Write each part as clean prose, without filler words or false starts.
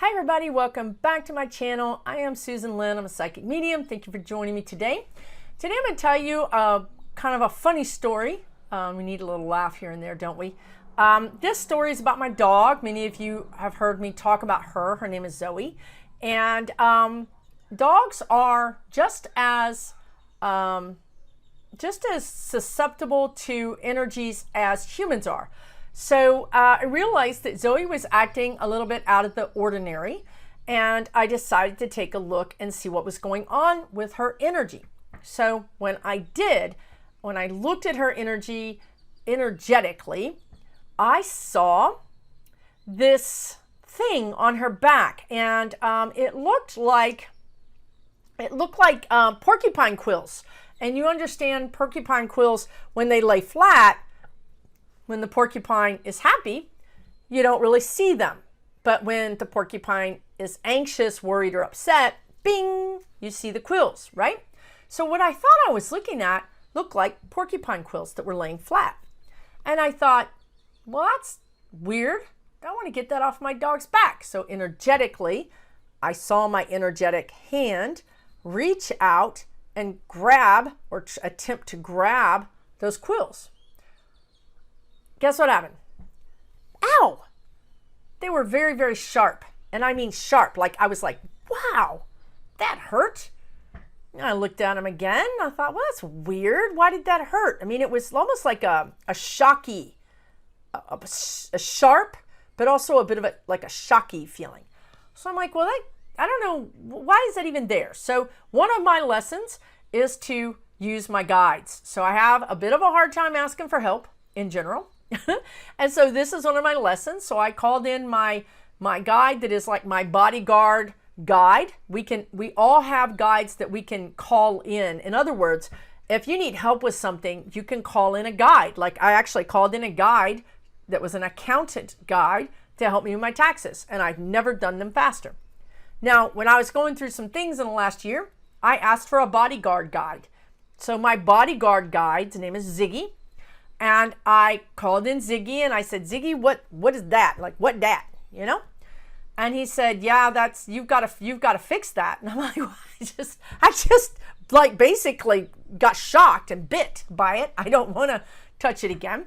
Hi everybody, welcome back to my channel. I am Susan Lynn. I'm a psychic medium. Thank you for joining me today. Today I'm going to tell you kind of a funny story. We need a little laugh here and there, don't we? This story is about my dog. Many of you have heard me talk about her. Her name is Zoe. And dogs are just as susceptible to energies as humans are. So I realized that Zoe was acting a little bit out of the ordinary, and I decided to take a look and see what was going on with her energy. So when I looked at her energy energetically, I saw this thing on her back, and it looked like porcupine quills. And you understand porcupine quills, when they lay flat, when the porcupine is happy, you don't really see them. But when the porcupine is anxious, worried, or upset, bing, you see the quills, right? So what I thought I was looking at looked like porcupine quills that were laying flat. And I thought, well, that's weird. I want to get that off my dog's back. So energetically, I saw my energetic hand reach out and grab or attempt to grab those quills. Guess what happened? Ow! They were very, very sharp. And I mean sharp. Like, I was like, wow, that hurt. And I looked at them again. I thought, well, that's weird. Why did that hurt? I mean, it was almost like a shocky, a sharp, but also a bit of like a shocky feeling. So I'm like, well, I don't know. Why is that even there? So one of my lessons is to use my guides. So I have a bit of a hard time asking for help in general. And so this is one of my lessons. So I called in my guide that is like my bodyguard guide. We all have guides that we can call in. In other words, if you need help with something, you can call in a guide. Like I actually called in a guide that was an accountant guide to help me with my taxes. And I've never done them faster. Now, when I was going through some things in the last year, I asked for a bodyguard guide. So my bodyguard guide's name is Ziggy. And I called in Ziggy and I said, Ziggy, what is that? Like, what dat? You know? And he said, yeah, you've got to fix that. And I'm like, well, I just like basically got shocked and bit by it. I don't want to touch it again.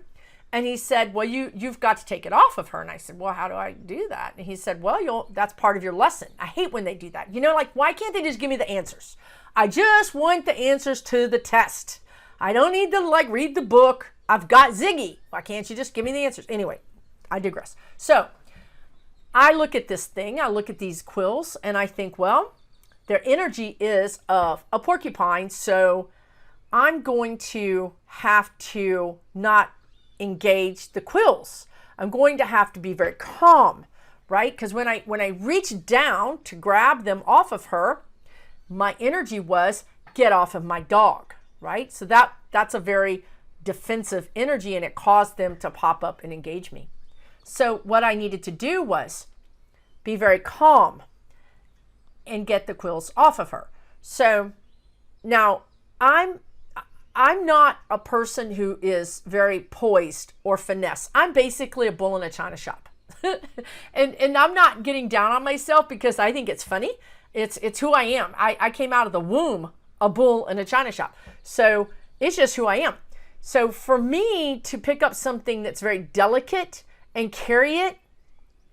And he said, well, you've got to take it off of her. And I said, well, how do I do that? And he said, well, that's part of your lesson. I hate when they do that. You know, like, why can't they just give me the answers? I just want the answers to the test. I don't need to like read the book. I've got Ziggy. Why can't you just give me the answers? Anyway, I digress. So I look at this thing. I look at these quills and I think, well, their energy is of a porcupine. So I'm going to have to not engage the quills. I'm going to have to be very calm, right? Because when I reached down to grab them off of her, my energy was get off of my dog, right? So that's a very defensive energy, and it caused them to pop up and engage me. So what I needed to do was be very calm and get the quills off of her. So now I'm not a person who is very poised or finesse. I'm basically a bull in a china shop. and I'm not getting down on myself because I think it's funny. It's who I am. I came out of the womb a bull in a china shop. So it's just who I am. So for me to pick up something that's very delicate and carry it,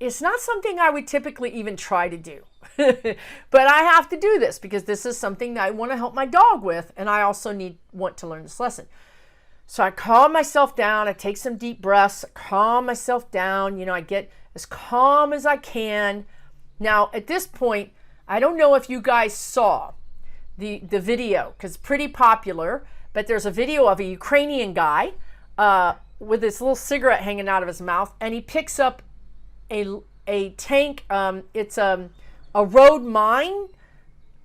it's not something I would typically even try to do. But I have to do this because this is something that I want to help my dog with, and I also want to learn this lesson. So I calm myself down. I take some deep breaths, calm myself down. You know, I get as calm as I can. Now, at this point, I don't know if you guys saw the video because it's pretty popular. But there's a video of a Ukrainian guy with this little cigarette hanging out of his mouth, and he picks up a tank. It's a road mine,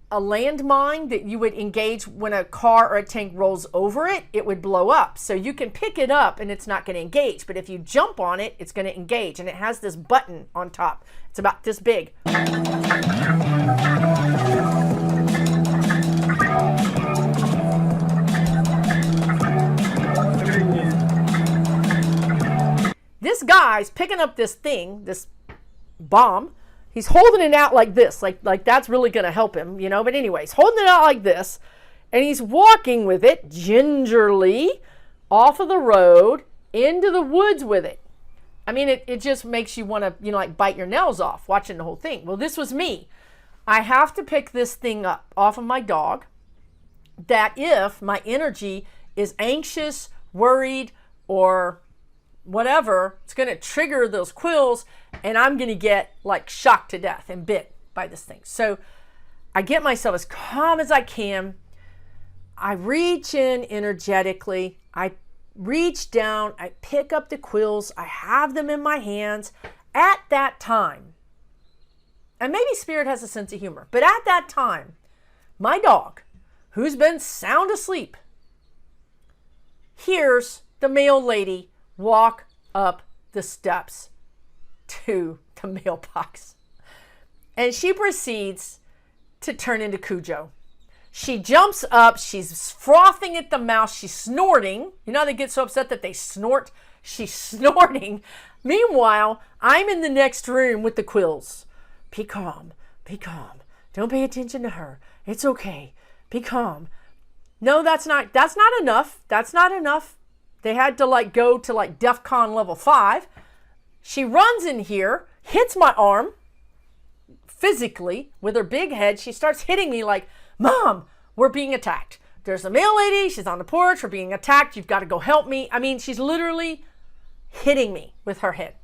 a land mine that you would engage when a car or a tank rolls over it. It would blow up. So you can pick it up and it's not going to engage. But if you jump on it, it's going to engage. And it has this button on top. It's about this big. This guy's picking up this thing, this bomb, He's holding it out like this, like that's really going to help him, But anyways, holding it out like this, and he's walking with it gingerly off of the road into the woods with it. I mean, it just makes you want to, like bite your nails off watching the whole thing. Well, this was me. I have to pick this thing up off of my dog, that if my energy is anxious, worried, or whatever, it's going to trigger those quills, and I'm going to get like shocked to death and bit by this thing. So I get myself as calm as I can. I reach in energetically. I reach down. I pick up the quills. I have them in my hands at that time. And maybe Spirit has a sense of humor, but at that time, my dog, who's been sound asleep, hears the mail lady walk up the steps to the mailbox. And she proceeds to turn into Cujo. She jumps up, she's frothing at the mouth, she's snorting. You know, they get so upset that they snort. She's snorting. Meanwhile, I'm in the next room with the quills. Be calm, be calm. Don't pay attention to her. It's okay. Be calm. No, that's not enough. That's not enough. They had to go to DEFCON level 5. She runs in here, hits my arm physically with her big head. She starts hitting me like, Mom, we're being attacked. There's a mail lady. She's on the porch. We're being attacked. You've got to go help me. I mean, she's literally hitting me with her head.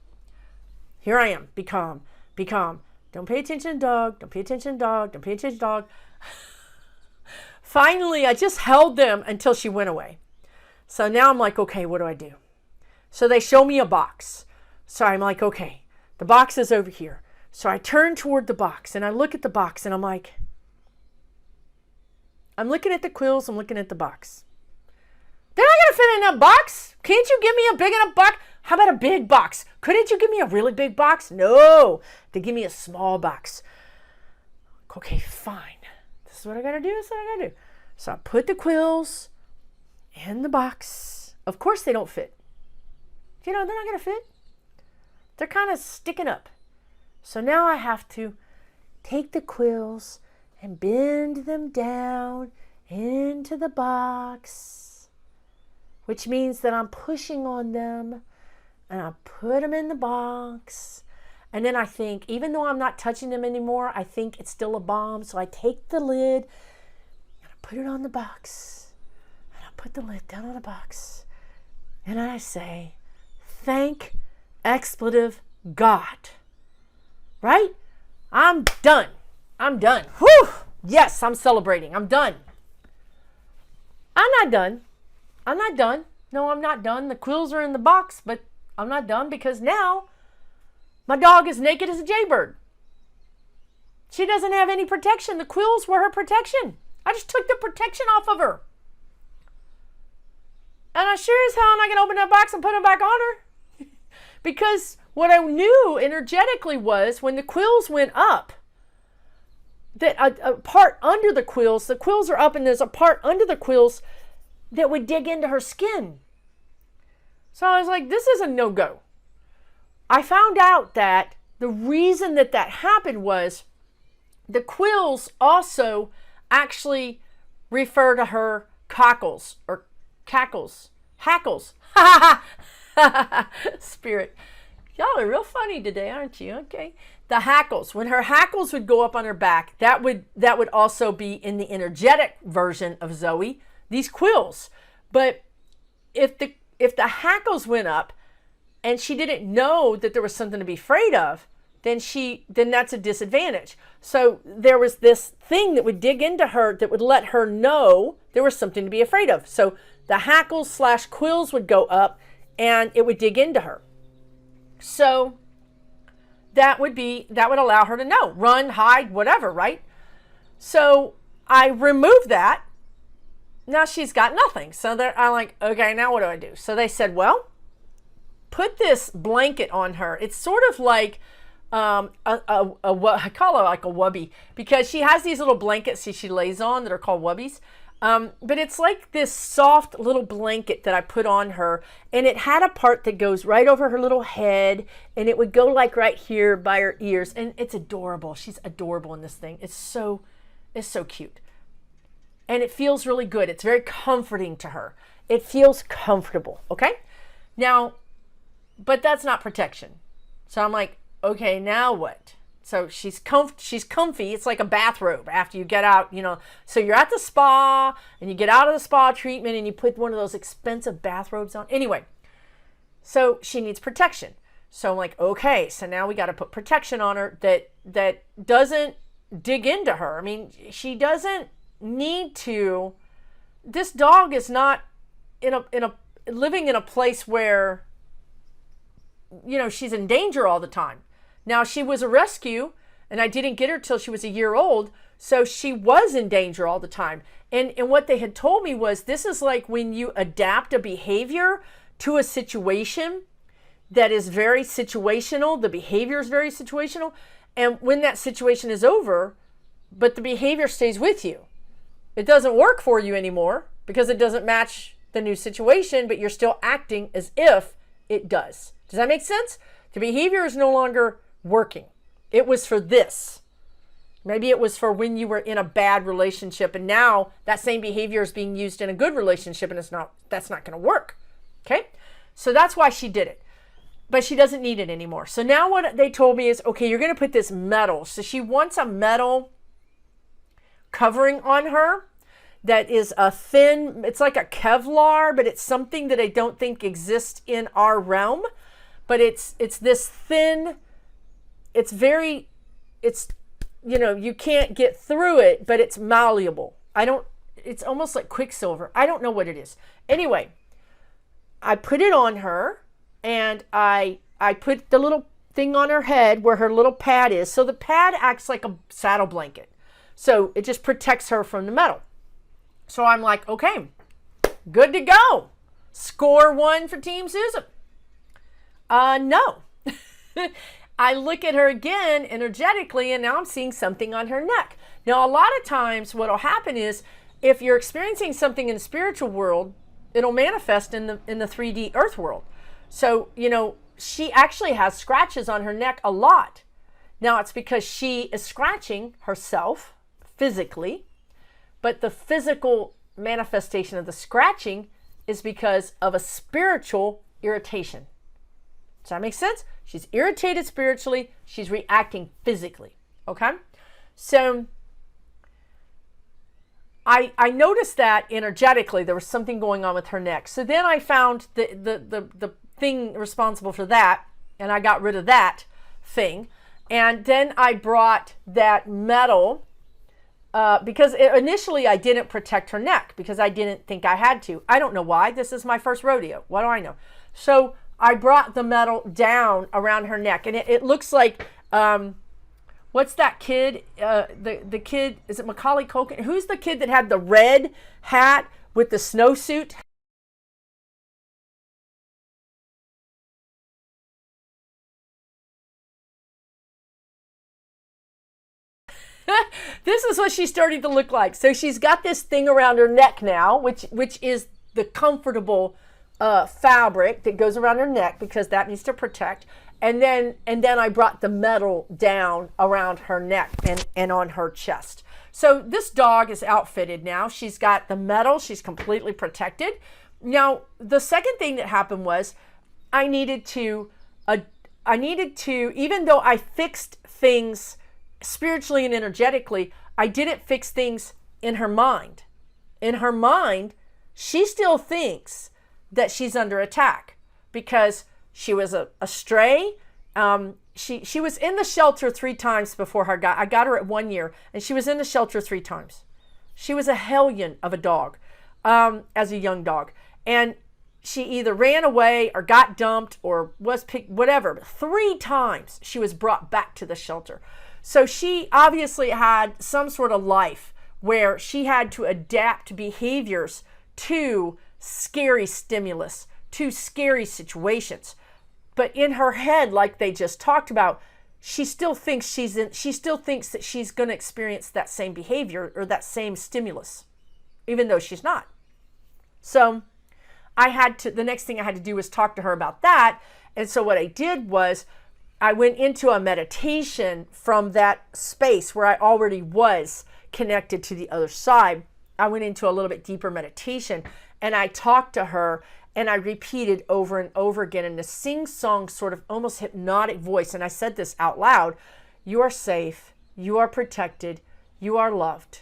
Here I am. Be calm. Be calm. Don't pay attention, dog. Don't pay attention, dog. Don't pay attention, dog. Finally, I just held them until she went away. So now I'm like, okay, what do I do? So they show me a box. So I'm like, okay, the box is over here. So I turn toward the box and I look at the box and I'm like, I'm looking at the quills, I'm looking at the box. They're not going to fit in that box. Can't you give me a big enough box? How about a big box? Couldn't you give me a really big box? No, they give me a small box. Okay, fine. This is what I got to do. This is what I got to do. So I put the quills in the box. Of course they don't fit. They're not going to fit. They're kind of sticking up. So now I have to take the quills and bend them down into the box, which means that I'm pushing on them, and I put them in the box. And then I think, even though I'm not touching them anymore, I think it's still a bomb. So I take the lid and I put it on the box, and I put the lid down on the box, and I say, thank expletive God. Right? I'm done. I'm done. Whew! Yes, I'm celebrating. I'm done. I'm not done. I'm not done. No, I'm not done. The quills are in the box, but I'm not done because now my dog is naked as a jaybird. She doesn't have any protection. The quills were her protection. I just took the protection off of her. And I sure as hell am not going to open that box and put them back on her. Because what I knew energetically was when the quills went up, that a part under the quills are up, and there's a part under the quills that would dig into her skin. So I was like, this is a no-go. I found out that the reason that happened was the quills also actually refer to her cockles or cackles, hackles. Spirit. Y'all are real funny today, aren't you? Okay. The hackles. When her hackles would go up on her back, that would also be in the energetic version of Zoe, these quills. But if the hackles went up and she didn't know that there was something to be afraid of, then that's a disadvantage. So there was this thing that would dig into her that would let her know there was something to be afraid of. So the hackles / quills would go up and it would dig into her. So that would allow her to know, run, hide, whatever, right? So I removed that. Now she's got nothing. So I'm like, okay, now what do I do? So they said, well, put this blanket on her. It's sort of like I call her like a wubby, because she has these little blankets she lays on that are called wubbies. But it's like this soft little blanket that I put on her, and it had a part that goes right over her little head, and it would go like right here by her ears, and it's adorable. She's adorable in this thing. It's so cute. And it feels really good. It's very comforting to her. It feels comfortable, okay? Now, but that's not protection. So I'm like, okay, now what? So she's comfy. It's like a bathrobe after you get out, So you're at the spa and you get out of the spa treatment and you put one of those expensive bathrobes on. Anyway, so she needs protection. So I'm like, okay, so now we got to put protection on her that doesn't dig into her. I mean, she doesn't need to. This dog is not living in a place where, she's in danger all the time. Now, she was a rescue, and I didn't get her till she was a year old, so she was in danger all the time. And what they had told me was, this is like when you adapt a behavior to a situation that is very situational. The behavior is very situational. And when that situation is over, but the behavior stays with you, it doesn't work for you anymore because it doesn't match the new situation, but you're still acting as if it does. Does that make sense? The behavior is no longer working. It was for this. Maybe it was for when you were in a bad relationship, and now that same behavior is being used in a good relationship, and that's not going to work. Okay? So that's why she did it. But she doesn't need it anymore. So now what they told me is, okay, you're going to put this metal. So she wants a metal covering on her that is a thin, it's like a Kevlar, but it's something that I don't think exists in our realm. But it's this thin, you can't get through it, but it's malleable. It's almost like Quicksilver. I don't know what it is. Anyway, I put it on her, and I put the little thing on her head where her little pad is. So the pad acts like a saddle blanket. So it just protects her from the metal. So I'm like, okay, good to go. Score 1 for Team Susan. No. I look at her again energetically, and now I'm seeing something on her neck. Now, a lot of times what will happen is, if you're experiencing something in the spiritual world, it'll manifest in the 3D earth world. So, she actually has scratches on her neck a lot. Now, it's because she is scratching herself physically, but the physical manifestation of the scratching is because of a spiritual irritation. Does that make sense? She's irritated spiritually. She's reacting physically. Okay? So I noticed that energetically there was something going on with her neck. So then I found the thing responsible for that, and I got rid of that thing. And then I brought that metal because initially I didn't protect her neck because I didn't think I had to. I don't know why. This is my first rodeo. What do I know? So I brought the metal down around her neck, and it looks like, what's that kid? The kid, is it Macaulay Culkin? Who's the kid that had the red hat with the snowsuit? This is what she's starting to look like. So she's got this thing around her neck now, which is the comfortable fabric that goes around her neck because that needs to protect. And then I brought the metal down around her neck and on her chest. So this dog is outfitted now. She's got the metal. She's completely protected. Now, the second thing that happened was I needed to, even though I fixed things spiritually and energetically, I didn't fix things in her mind. In her mind, she still thinks that she's under attack because she was a stray. She was in the shelter 3 times before I got her at 1 year, and she was in the shelter 3 times. She was a hellion of a dog as a young dog. And she either ran away or got dumped or was picked, whatever. But 3 times she was brought back to the shelter. So she obviously had some sort of life where she had to adapt behaviors to scary stimulus, to scary situations. But in her head, like they just talked about, she still thinks that she's going to experience that same behavior or that same stimulus. even though she's not. So the next thing I had to do was talk to her about that. And so what I did was I went into a meditation from that space where I already was connected to the other side. I went into a little bit deeper meditation, and I talked to her, and I repeated over and over again in a sing-song sort of almost hypnotic voice. And I said this out loud: you are safe, you are protected, you are loved.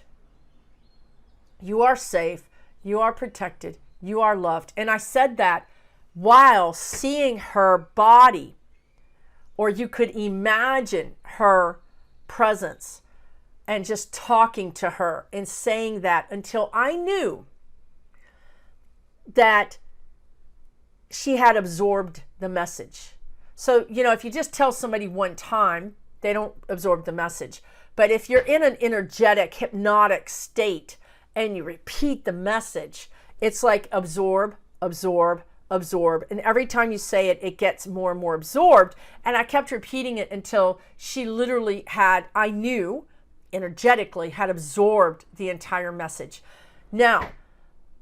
You are safe, you are protected, you are loved. And I said that while seeing her body, or you could imagine her presence, and just talking to her and saying that until I knew that she had absorbed the message. So, if you just tell somebody one time, they don't absorb the message. But if you're in an energetic, hypnotic state and you repeat the message, it's like absorb, absorb, absorb. And every time you say it, it gets more and more absorbed. And I kept repeating it until she literally I knew energetically, had absorbed the entire message. Now,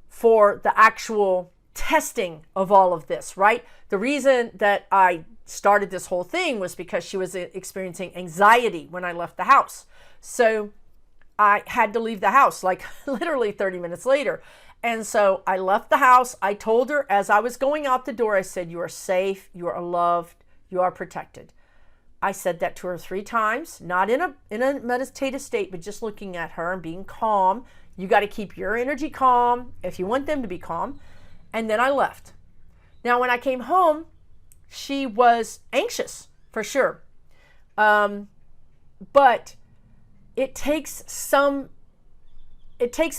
for the actual testing of all of this, right? The reason that I started this whole thing was because she was experiencing anxiety when I left the house. So I had to leave the house like literally 30 minutes later. And so I left the house. I told her as I was going out the door, I said, you are safe, you are loved, you are protected. I said that to her 3 times, not in a meditative state, but just looking at her and being calm. You got to keep your energy calm if you want them to be calm. And then I left. Now, when I came home, she was anxious for sure. But it takes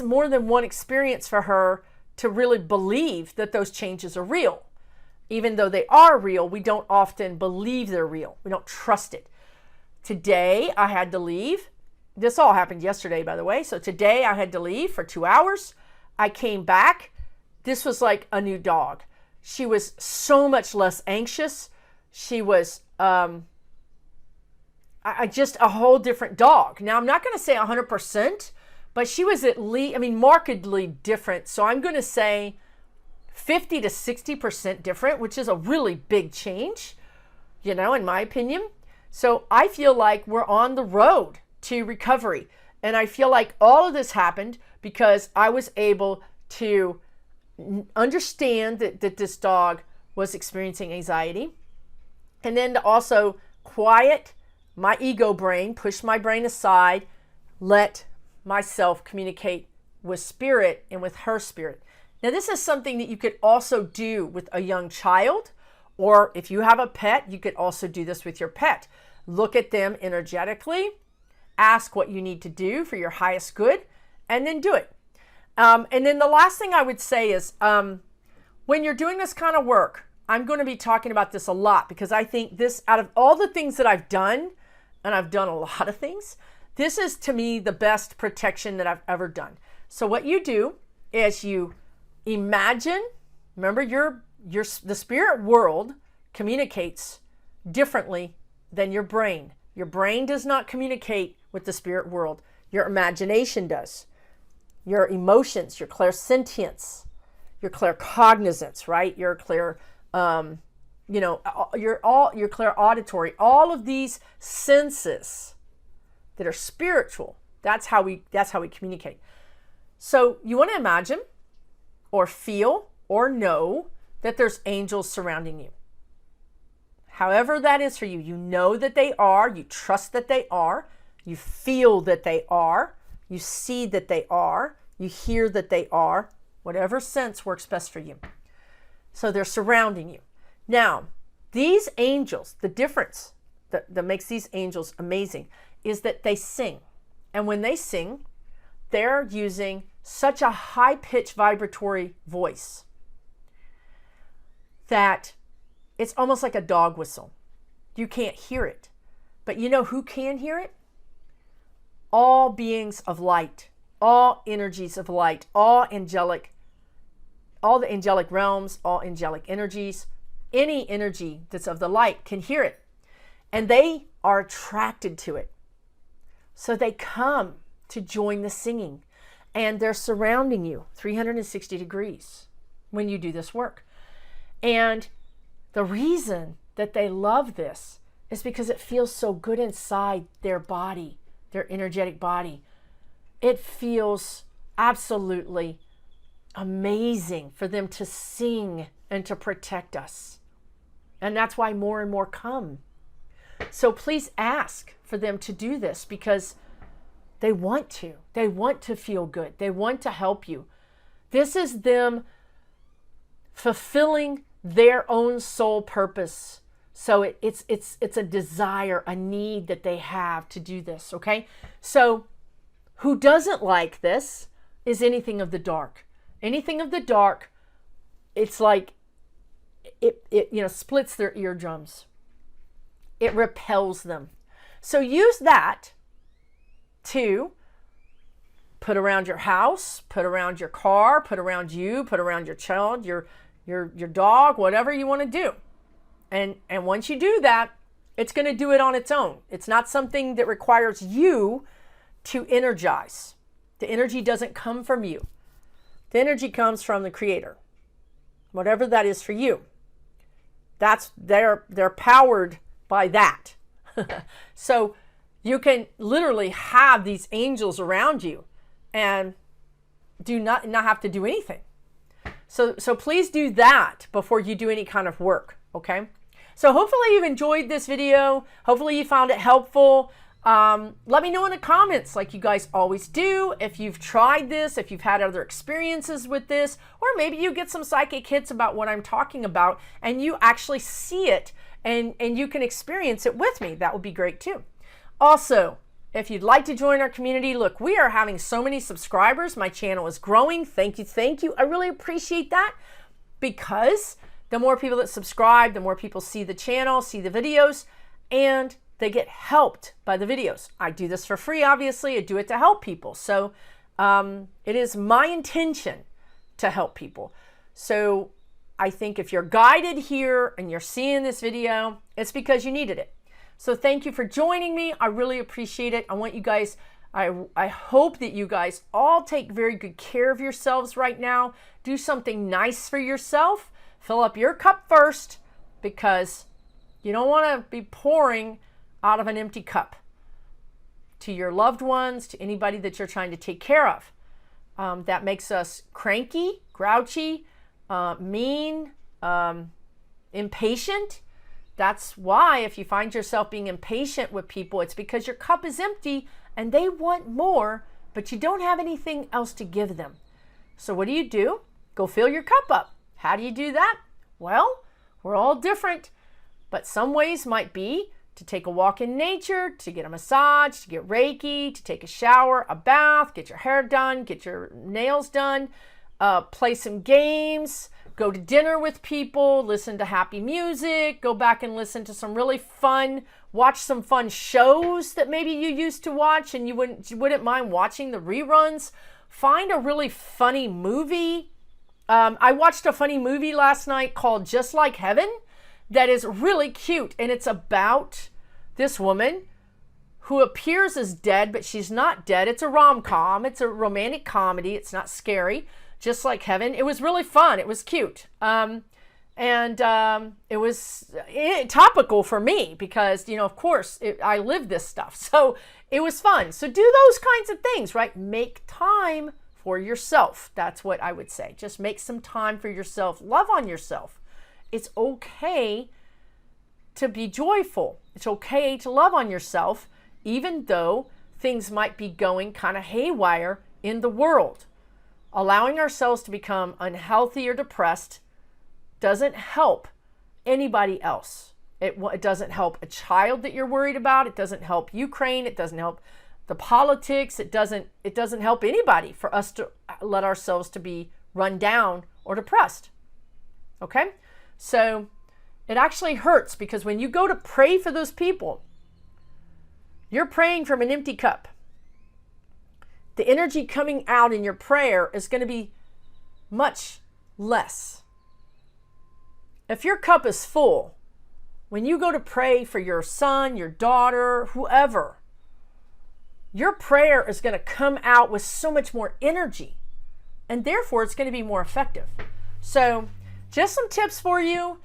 more than one experience for her to really believe that those changes are real. Even though they are real, we don't often believe they're real. We don't trust it. Today, I had to leave. This all happened yesterday, by the way. So today, I had to leave for 2 hours. I came back. This was like a new dog. She was so much less anxious. She was just a whole different dog. Now, I'm not going to say 100%, but she was at least, markedly different. So I'm going to say 50 to 60% different, which is a really big change, in my opinion. So I feel like we're on the road to recovery. And I feel like all of this happened because I was able to understand that this dog was experiencing anxiety. And then to also quiet my ego brain, push my brain aside, let myself communicate with spirit and with her spirit. Now, this is something that you could also do with a young child, or if you have a pet, you could also do this with your pet. Look at them energetically, ask what you need to do for your highest good, and then do it. And then the last thing I would say is when you're doing this kind of work, I'm going to be talking about this a lot because I think this, out of all the things that I've done, and I've done a lot of things, this is to me the best protection that I've ever done. So what you do is you imagine, remember the spirit world communicates differently than your brain. Your brain does not communicate with the spirit world. Your imagination does. Your emotions, your clairsentience, your claircognizance, right? Your your clairauditory, all of these senses that are spiritual. That's how we communicate. So you want to imagine or feel or know that there's angels surrounding you. However that is for you, you know that they are, you trust that they are, you feel that they are, you see that they are, you hear that they are, whatever sense works best for you. So they're surrounding you. Now, these angels, the difference that makes these angels amazing is that they sing. And when they sing, they're using such a high-pitched vibratory voice that it's almost like a dog whistle. You can't hear it. But you know who can hear it? All beings of light, all energies of light, all the angelic realms, all angelic energies, any energy that's of the light can hear it. And they are attracted to it. So they come to join the singing. and they're surrounding you 360 degrees when you do this work. And the reason that they love this is because it feels so good inside their body, their energetic body. It feels absolutely amazing for them to sing and to protect us. And that's why more and more come. So please ask for them to do this, because they want to. They want to feel good. They want to help you. This is them fulfilling their own soul purpose. So it's a desire, a need that they have to do this, okay? So who doesn't like this is anything of the dark. Anything of the dark, it's like it splits their eardrums. It repels them. So use that to put around your house, put around your car, put around you, put around your child, your dog, whatever you want to do. And once you do that, it's going to do it on its own. It's not something that requires you to energize. The energy doesn't come from you. The energy comes from the Creator, whatever that is for you. They're powered by that. So you can literally have these angels around you and do not have to do anything. So please do that before you do any kind of work, okay? So hopefully you've enjoyed this video. Hopefully you found it helpful. Let me know in the comments, like you guys always do, if you've tried this, if you've had other experiences with this, or maybe you get some psychic hits about what I'm talking about and you actually see it and you can experience it with me. That would be great too. Also, if you'd like to join our community, look, we are having so many subscribers. My channel is growing. Thank you. Thank you. I really appreciate that, because the more people that subscribe, the more people see the channel, see the videos, and they get helped by the videos. I do this for free, obviously. I do it to help people. So it is my intention to help people. So I think if you're guided here and you're seeing this video, it's because you needed it. So thank you for joining me. I really appreciate it. I want you guys, I hope that you guys all take very good care of yourselves right now. Do something nice for yourself. Fill up your cup first, because you don't want to be pouring out of an empty cup to your loved ones, to anybody that you're trying to take care of. That makes us cranky, grouchy, mean, impatient. That's why if you find yourself being impatient with people, it's because your cup is empty and they want more, but you don't have anything else to give them. So what do? Go fill your cup up. How do you do that? Well, we're all different, but some ways might be to take a walk in nature, to get a massage, to get Reiki, to take a shower, a bath, get your hair done, get your nails done, play some games, go to dinner with people, listen to happy music, go back and listen to some really fun, watch some fun shows that maybe you used to watch and you wouldn't mind watching the reruns. Find a really funny movie. I watched a funny movie last night called Just Like Heaven that is really cute, and it's about this woman who appears as dead, but she's not dead. It's a rom-com. It's a romantic comedy. It's not scary. Just Like Heaven. It was really fun. It was cute. It was topical for me because, of course, I live this stuff. So it was fun. So do those kinds of things, right? Make time for yourself. That's what I would say. Just make some time for yourself. Love on yourself. It's okay to be joyful. It's okay to love on yourself, even though things might be going kind of haywire in the world. Allowing ourselves to become unhealthy or depressed doesn't help anybody else. It doesn't help a child that you're worried about. It doesn't help Ukraine. It doesn't help the politics. It doesn't help anybody for us to let ourselves to be run down or depressed. Okay? So it actually hurts, because when you go to pray for those people, you're praying from an empty cup. The energy coming out in your prayer is going to be much less. If your cup is full, when you go to pray for your son, your daughter, whoever, your prayer is going to come out with so much more energy, and therefore it's going to be more effective. So just some tips for you.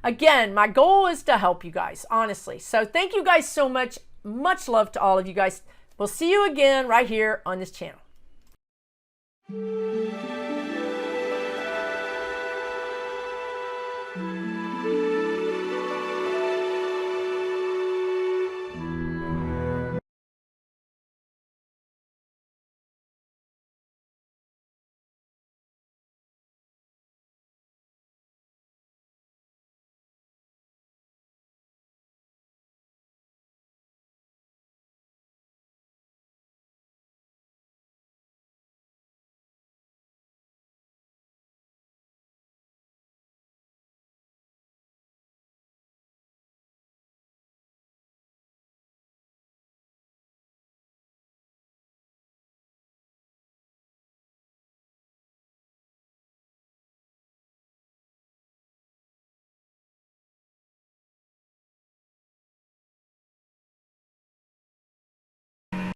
Again, my goal is to help you guys, honestly. So thank you guys so much. Much love to all of you guys. We'll see you again right here on this channel.